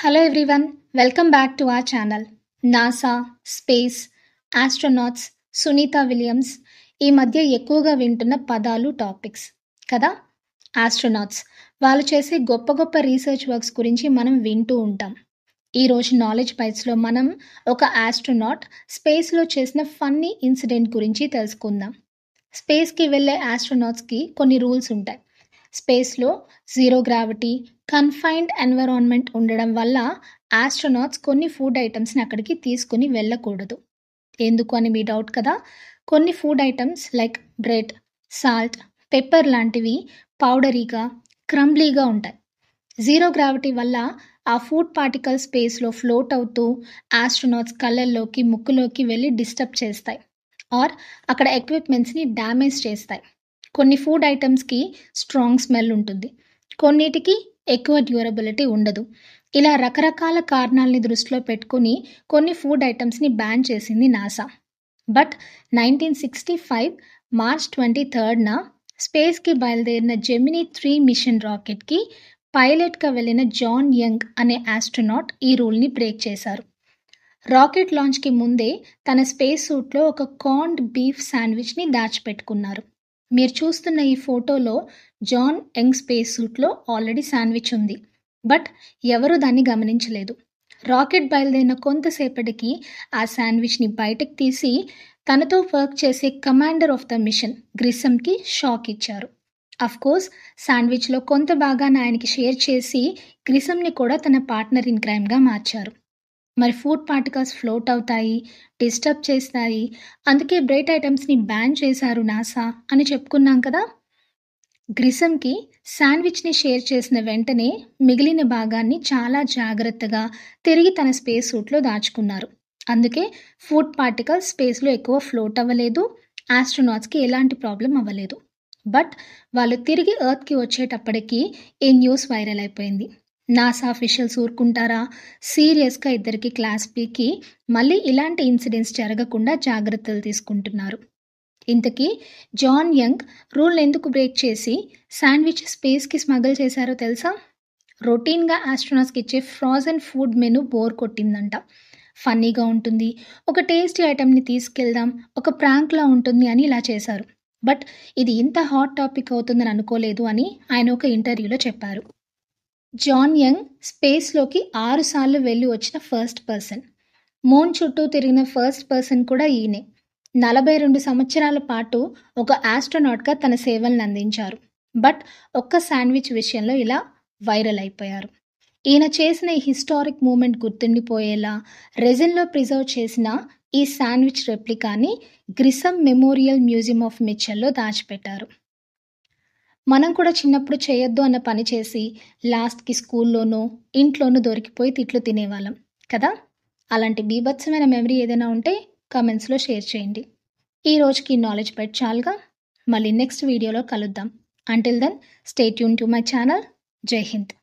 Hello everyone, welcome back to our channel. NASA, space, astronauts, Sunita Williams ఈ మధ్య ఎక్కువగా వింటున్న పదాలు టాపిక్స్ కదా. ఆస్ట్రోనాట్స్ వాళ్ళు చేసే గొప్ప గొప్ప రీసెర్చ్ వర్క్స్ గురించి మనం వింటూ ఉంటాం. ఈరోజు నాలెడ్జ్ బైట్స్లో మనం ఒక ఆస్ట్రోనాట్ స్పేస్లో చేసిన ఫన్నీ ఇన్సిడెంట్ గురించి తెలుసుకుందాం. స్పేస్కి వెళ్ళే ఆస్ట్రోనాట్స్కి కొన్ని రూల్స్ ఉంటాయి. స్పేస్లో జీరో గ్రావిటీ, కన్ఫైన్డ్ ఎన్విరాన్మెంట్ ఉండడం వల్ల ఆస్ట్రోనాట్స్ కొన్ని ఫుడ్ ఐటమ్స్ని అక్కడికి తీసుకుని వెళ్ళకూడదు. ఎందుకు అని మీ డౌట్ కదా. కొన్ని food items like bread, salt, pepper లాంటివి పౌడరీగా, క్రంబ్లీగా ఉంటాయి. జీరో గ్రావిటీ వల్ల ఆ ఫుడ్ పార్టికల్ స్పేస్లో ఫ్లోట్ అవుతూ ఆస్ట్రోనాట్స్ కళ్ళల్లోకి, ముక్కులోకి వెళ్ళి డిస్టర్బ్ చేస్తాయి ఆర్ అక్కడ ఎక్విప్మెంట్స్ని డ్యామేజ్ చేస్తాయి. కొన్ని ఫుడ్ ఐటమ్స్కి స్ట్రాంగ్ స్మెల్ ఉంటుంది, కొన్నిటికి ఎక్కువ డ్యూరబిలిటీ ఉండదు. ఇలా రకరకాల కారణాలని దృష్టిలో పెట్టుకుని కొన్ని ఫుడ్ ఐటమ్స్ని బ్యాన్ చేసింది నాసా. బట్ 1965 మార్చ్ 23న స్పేస్కి బయలుదేరిన జెమినీ 3 మిషన్ రాకెట్కి పైలట్గా వెళ్ళిన జాన్ యంగ్ అనే ఆస్ట్రోనాట్ ఈ రూల్ని బ్రేక్ చేశారు. రాకెట్ లాంచ్కి ముందే తన స్పేస్ సూట్లో ఒక కార్న్డ్ బీఫ్ శాండ్విచ్ని దాచిపెట్టుకున్నారు. మీరు చూస్తున్న ఈ ఫోటోలో జాన్ యంగ్ స్పేస్ సూట్లో ఆల్రెడీ శాండ్విచ్ ఉంది, బట్ ఎవరూ దాన్ని గమనించలేదు. రాకెట్ బయలుదేరిన కొంతసేపటికి ఆ శాండ్విచ్ని బయటకు తీసి తనతో వర్క్ చేసే కమాండర్ ఆఫ్ ద మిషన్ గ్రిసమ్కి షాక్ ఇచ్చారు. అఫ్కోర్స్ శాండ్విచ్లో కొంత భాగాన్ని ఆయనకి షేర్ చేసి గ్రిసమ్ని కూడా తన పార్ట్నర్ ఇన్ క్రైమ్గా మార్చారు. మరి ఫుడ్ పార్టికల్స్ ఫ్లోట్ అవుతాయి, డిస్టర్బ్ చేస్తాయి, అందుకే బ్రెడ్ ఐటమ్స్ని బ్యాన్ చేశారు నాసా అని చెప్పుకున్నాం కదా. గ్రిసమ్కి శాండ్విచ్ని షేర్ చేసిన వెంటనే మిగిలిన భాగాన్ని చాలా జాగ్రత్తగా తిరిగి తన స్పేస్ సూట్లో దాచుకున్నారు. అందుకే ఫుడ్ పార్టికల్స్ స్పేస్లో ఎక్కువ ఫ్లోట్ అవ్వలేదు, ఆస్ట్రోనాట్స్కి ఎలాంటి ప్రాబ్లం అవ్వలేదు. బట్ వాళ్ళు తిరిగి ఎర్త్కి వచ్చేటప్పటికి ఈ న్యూస్ వైరల్ అయిపోయింది. నాసా అఫీషియల్స్ ఊరుకుంటారా? సీరియస్గా ఇద్దరికి క్లాస్ పీకి మళ్ళీ ఇలాంటి ఇన్సిడెంట్స్ జరగకుండా జాగ్రత్తలు తీసుకుంటున్నారు. ఇంతకీ జాన్ యంగ్ రూల్ ఎందుకు బ్రేక్ చేసి శాండ్విచ్ స్పేస్కి స్మగల్ చేశారో తెలుసా? రొటీన్గా ఆస్ట్రోనాట్స్కి ఇచ్చే ఫ్రోజన్ ఫుడ్ మెనూ బోర్ కొట్టిందంట. ఫన్నీగా ఉంటుంది, ఒక టేస్టీ ఐటమ్ని తీసుకెళ్దాం, ఒక ప్రాంక్లా ఉంటుంది అని ఇలా చేశారు. బట్ ఇది ఇంత హాట్ టాపిక్ అవుతుందని అనుకోలేదు అని ఆయన ఒక ఇంటర్వ్యూలో చెప్పారు. జాన్ యంగ్ స్పేస్లోకి 6 సార్లు వెళ్ళి వచ్చిన ఫస్ట్ పర్సన్. మూన్ చుట్టూ తిరిగిన ఫస్ట్ పర్సన్ కూడా ఈయనే. 42 సంవత్సరాల పాటు ఒక ఆస్ట్రోనాట్గా తన సేవలను అందించారు. బట్ ఒక్క శాండ్విచ్ విషయంలో ఇలా వైరల్ అయిపోయారు. ఈయన చేసిన ఈ హిస్టారిక్ మూమెంట్ గుర్తుండిపోయేలా రెజిన్లో ప్రిజర్వ్ చేసిన ఈ శాండ్విచ్ రెప్లికాని గ్రిసమ్ మెమోరియల్ మ్యూజియం ఆఫ్ మిచెల్లో దాచిపెట్టారు. మనం కూడా చిన్నప్పుడు చేయొద్దు అన్న పని చేసి లాస్ట్కి స్కూల్లోనో ఇంట్లోనూ దొరికిపోయి తిట్లు తినేవాళ్ళం కదా. అలాంటి బీభత్సమైన మెమరీ ఏదైనా ఉంటే కమెంట్స్లో షేర్ చేయండి. ఈ రోజుకి నాలెడ్జ్ బైట్ చాలుగా, మళ్ళీ నెక్స్ట్ వీడియోలో కలుద్దాం. Until then stay tuned to my channel. జై హింద్.